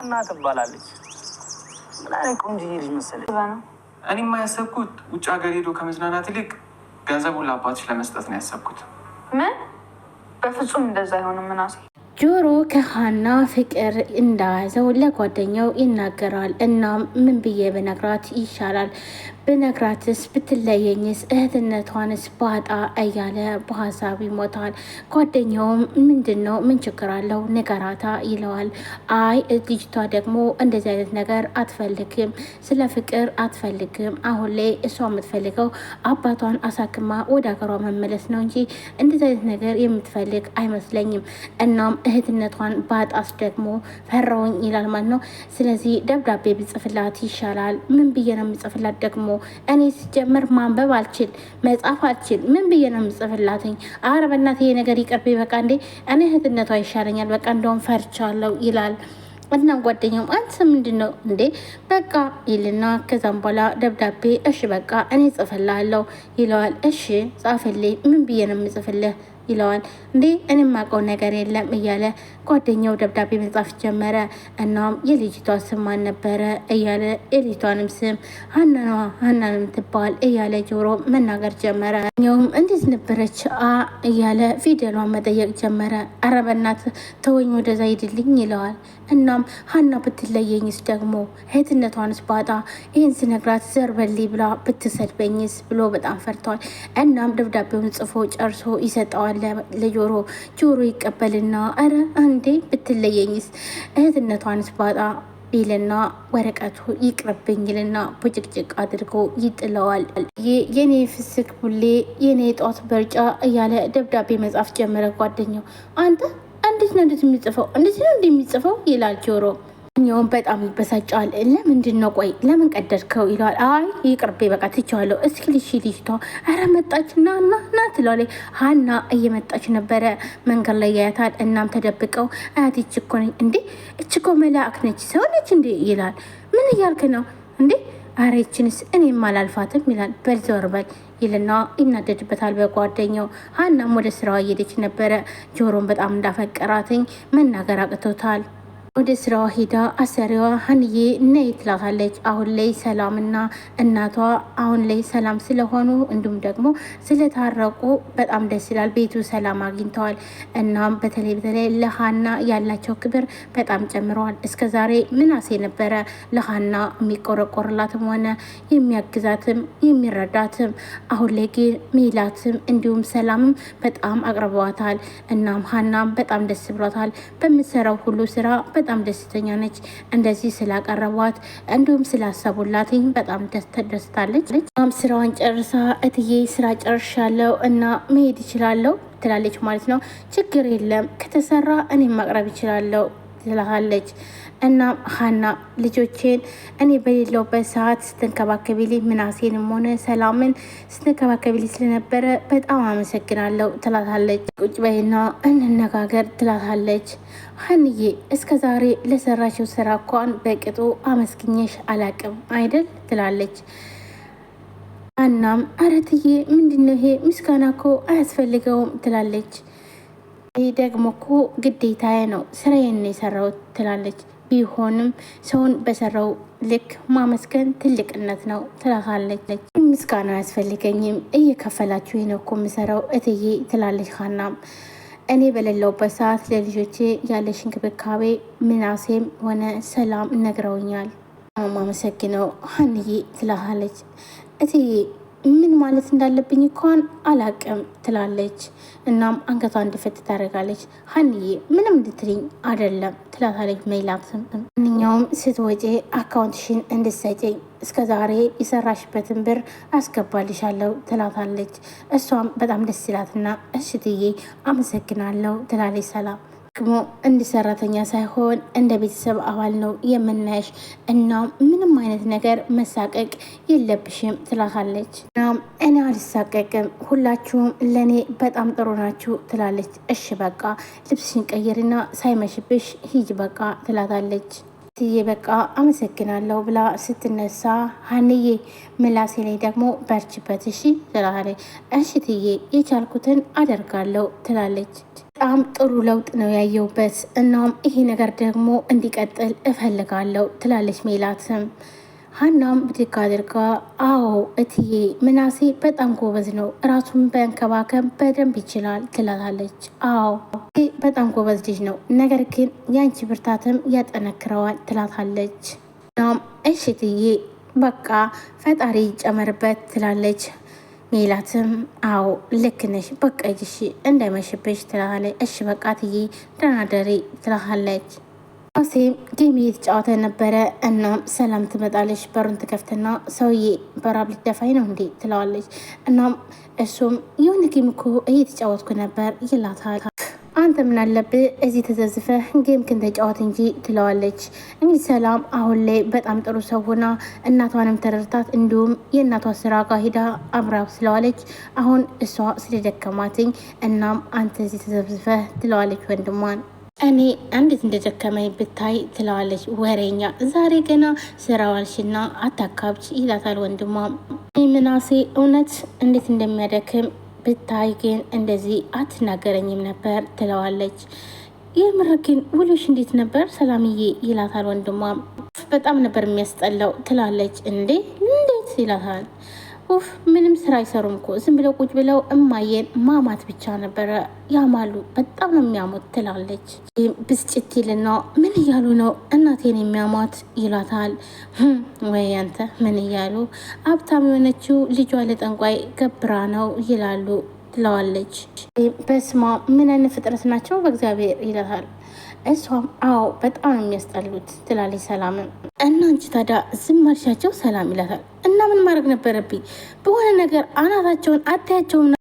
እና ትባላለች። ምን አይነት ቆንጆዬ ልጅ መሰለኝ። እኔማ ያሰብኩት ውጭ ሀገር ሄዶ ከመዝናናት ይልቅ ገንዘቡን ለአባትሽ ለመስጠት ነው ያሰብኩት። ምን? በፍጹም እንደዛ አይሆንም ምናሴ። ጆሮ ከሀና ፍቅር እንደያዘው ለጓደኛው ይናገራል። እናም ምን ብዬ በነግራት ይሻላል? ብነግራትስ ብትለየኝስ እህትነቷንስ ባጣ እያለ በሀሳብ ይሞታል። ጓደኛውም ምንድን ነው ምን ችግር አለው ንገራታ ይለዋል። አይ ልጅቷ ደግሞ እንደዚህ አይነት ነገር አትፈልግም፣ ስለ ፍቅር አትፈልግም። አሁን ላይ እሷ የምትፈልገው አባቷን አሳክማ ወደ ሀገሯ መመለስ ነው እንጂ እንደዚህ አይነት ነገር የምትፈልግ አይመስለኝም። እናም እህትነቷን ባጣስ ደግሞ ፈራውኝ ይላል ማለት ነው። ስለዚህ ደብዳቤ ብጽፍላት ይሻላል። ምን ብዬ ነው የምጽፍላት ደግሞ? እኔ ሲጀምር ማንበብ አልችል መጻፍ አልችል ምን ብዬ ነው የምጽፍላትኝ? አረ በእናትህ ይሄ ነገር ይቅርብ በቃ። እንዴ እኔ እህትነቷ ይሻለኛል በቃ እንደውም ፈርቻለሁ ይላል። እና ጓደኛውም አንተ ምንድን ነው እንዴ በቃ ይልና ከዛም በኋላ ደብዳቤ እሺ በቃ እኔ ጽፍላለሁ ይለዋል። እሺ ጻፍልኝ። ምን ብዬ ነው የምጽፍልህ ይለዋል። እንዴ እኔ የማውቀው ነገር የለም እያለ ጓደኛው ደብዳቤ መጻፍ ጀመረ። እናም የልጅቷ ስም ማን ነበረ እያለ የልጅቷንም ስም ሀናንም ትባል እያለ ጆሮ መናገር ጀመረ። ኛውም እንዴት ነበረች እያለ ፊደሏን መጠየቅ ጀመረ። ኧረ በእናትህ ተወኝ ወደዛ ሂድልኝ ይለዋል። እናም ሀና ብትለየኝስ ደግሞ እህትነቷንስ ባጣ ይህን ስነግራት ዘርበሌ ብላ ብትሰድበኝስ ብሎ በጣም ፈርተዋል። እናም ደብዳቤውን ጽፎ ጨርሶ ይሰጠዋል ለጆሮ። ጆሮ ይቀበልና አረ እንዴ ብትለየኝስ እህትነቷንስ ባጣ ይልና ወረቀቱ ይቅርብኝ ይልና ቡጭቅጭቅ አድርጎ ይጥለዋል። የኔ ፍስክ ቡሌ የኔ ጧት በርጫ እያለ ደብዳቤ መጻፍ ጀመረ። ጓደኛው አንተ እንዴት ነው የሚጽፈው? እንዴት ነው እንደሚጽፈው ይላል ጆሮ። ኛውም በጣም ይበሳጫል። ለምንድን ነው ቆይ ለምን ቀደድከው ይለዋል። አይ ይቅርቤ በቃ ትቼዋለሁ። እስኪ ልጅቷ ኧረ መጣች ና ትለዋለች። ሀና እየመጣች ነበረ መንገድ ላይ ያያታል። እናም ተደብቀው አያት እኮ ነኝ እንዴ እችኮ መልአክ ነች ሰው ነች እንዴ ይላል። ምን እያልክ ነው እንዴ? ኧረ ይችንስ እኔም አላልፋትም ይላል። በል ዘወር በል ይልና ይናደድበታል በጓደኛው። ሀናም ወደ ስራዋ እየሄደች ነበረ። ጆሮን በጣም እንዳፈቀራትኝ መናገር አቅቶታል። ወደ ስራዋ ሄዳ አሰሪዋ ሀንዬ ነይ ትላታለች። አሁን ላይ ሰላምና እናቷ አሁን ላይ ሰላም ስለሆኑ እንዲሁም ደግሞ ስለታረቁ በጣም ደስ ይላል። ቤቱ ሰላም አግኝተዋል። እናም በተለይ ለሀና ያላቸው ክብር በጣም ጨምረዋል። እስከዛሬ ምናሴ ነበረ ለሀና የሚቆረቆርላትም ሆነ የሚያግዛትም የሚረዳትም። አሁን ላይ ግን ሜላትም እንዲሁም ሰላምም በጣም አቅርበዋታል። እናም ሀናም በጣም ደስ ብሏታል። በምትሰራው ሁሉ ስራ በጣም ደስተኛ ነች። እንደዚህ ስላቀረቧት እንዲሁም ስላሰቡላትኝ በጣም ተደስታለች። ስራዋን ጨርሳ እትዬ ስራ ጨርሻለሁ እና መሄድ ይችላለሁ ትላለች ማለት ነው። ችግር የለም ከተሰራ እኔም ማቅረብ ይችላለሁ ትላለች። እና ሀና ልጆቼን እኔ በሌለውበት ሰዓት ስትንከባከቢልኝ ምናሴንም ሆነ ሰላምን ስትንከባከቢልኝ ስለነበረ በጣም አመሰግናለሁ ትላታለች። ቁጭ በይና እንነጋገር ትላታለች። ሀንዬ እስከ ዛሬ ለሰራችው ስራ እንኳን በቅጡ አመስግኘሽ አላቅም አይደል ትላለች። ሀናም አረትዬ ምንድነው ይሄ ምስጋና እኮ አያስፈልገውም ትላለች። ይህ ደግሞ እኮ ግዴታዬ ነው ስራዬን ነው የሰራሁት ትላለች። ቢሆንም ሰውን በሰራው ልክ ማመስገን ትልቅነት ነው ትላታለች። ምስጋና አያስፈልገኝም እየከፈላችሁ ነው እኮ የምሰራው እትዬ ትላለች። ሀናም እኔ በሌለውበት ሰዓት ለልጆቼ ያለሽ እንክብካቤ ምናሴም ሆነ ሰላም ነግረውኛል። ማመሰግነው ሀንዬ ትላታለች። እትዬ ምን ማለት እንዳለብኝ እንኳን አላቅም ትላለች። እናም አንገቷ እንድፈት ታደርጋለች። ሀንዬ ምንም እንድትልኝ አይደለም ትላታለች። ሜላትም ማንኛውም ስትወጪ አካውንትሽን እንድትሰጪኝ እስከ ዛሬ የሰራሽበትን ብር አስገባልሻለሁ ትላታለች። እሷም በጣም ደስ ይላትና እሽትዬ አመሰግናለሁ ትላለች። ሰላም ደግሞ እንደ ሰራተኛ ሳይሆን እንደ ቤተሰብ አባል ነው የምናየሽ እና ምንም አይነት ነገር መሳቀቅ የለብሽም ትላታለች። እናም እኔ አልሳቀቅም ሁላችሁም ለእኔ በጣም ጥሩ ናችሁ ትላለች። እሺ በቃ ልብስሽን ቀይርና ሳይመሽብሽ ሂጅ በቃ ትላታለች። ትዬ በቃ አመሰግናለሁ ብላ ስትነሳ ሀንዬ ምላሴ ላይ ደግሞ በርችበት እሺ ትላለች። እሺ ትዬ የቻልኩትን አደርጋለሁ ትላለች። በጣም ጥሩ ለውጥ ነው ያየውበት። እናም ይሄ ነገር ደግሞ እንዲቀጥል እፈልጋለሁ ትላለች ሜላትም። ሀናም ብድግ አድርጋ አዎ እትዬ ምናሴ በጣም ጎበዝ ነው፣ ራሱን በንከባከብ በደንብ ይችላል ትላታለች። አዎ በጣም ጎበዝ ልጅ ነው፣ ነገር ግን ያንቺ ብርታትም ያጠነክረዋል ትላታለች። እናም እሺ እትዬ በቃ ፈጣሪ ይጨመርበት ትላለች። ሜላትም አዎ ልክ ነሽ፣ በቃ ይሽ እንዳይመሽብሽ ትላለች። እሺ በቃ እትዬ ደህና ደሪ ትላታለች። ሴም ጌም እየተጫወተ ነበረ። እናም ሰላም ትመጣለች። በሩን ትከፍትና ሰውዬ በራብ ልትደፋኝ ነው እንዴ ትለዋለች። እናም እሱም የሆነ ጌም እኮ እየተጫወትኩ ነበር ይላታል። አንተ ምን አለብህ እዚህ ተዘዝፈህ ጌም ክን ተጫወት እንጂ ትለዋለች። እንግዲህ ሰላም አሁን ላይ በጣም ጥሩ ሰው ሆና እናቷንም ተረድታት እንዲሁም የእናቷ ስራ ጋር ሂዳ አብራ ስለዋለች አሁን እሷ ስለደከማትኝ እናም አንተ እዚህ ተዘብዝፈህ ትለዋለች ወንድሟን። እኔ እንዴት እንደደከመኝ ብታይ ትለዋለች። ወሬኛ ዛሬ ገና ስራዋልሽና አታካብች ይላታል ወንድሟ። ምናሴ እውነት እንዴት እንደሚያደክም ብታይ ግን እንደዚህ አትናገረኝም ነበር ትለዋለች። የምር ግን ውሎሽ እንዴት ነበር ሰላምዬ ይላታል ወንድሟ። በጣም ነበር የሚያስጠላው ትላለች። እንዴት ይላታል። ኡፍ ምንም ስራ አይሰሩም እኮ ዝም ብለው ቁጭ ብለው እማዬን ማማት ብቻ ነበረ ያማሉ፣ በጣም ነው የሚያሙት ትላለች። ብስጭት ይልና ምን እያሉ ነው እናቴን የሚያሟት ይላታል። ወይ አንተ ምን እያሉ ሀብታም የሆነችው ልጇ ለጠንቋይ ገብራ ነው ይላሉ ትለዋለች። በስማ ምን አይነት ፍጥረት ናቸው በእግዚአብሔር ይላታል። እሷም አዎ በጣም ነው የሚያስጠሉት ትላለች ሰላምን። እናንቺ ታዲያ ዝም አልሻቸው ሰላም ይላታል። እና ምን ማድረግ ነበረብኝ? በሆነ ነገር አናታቸውን አታያቸውም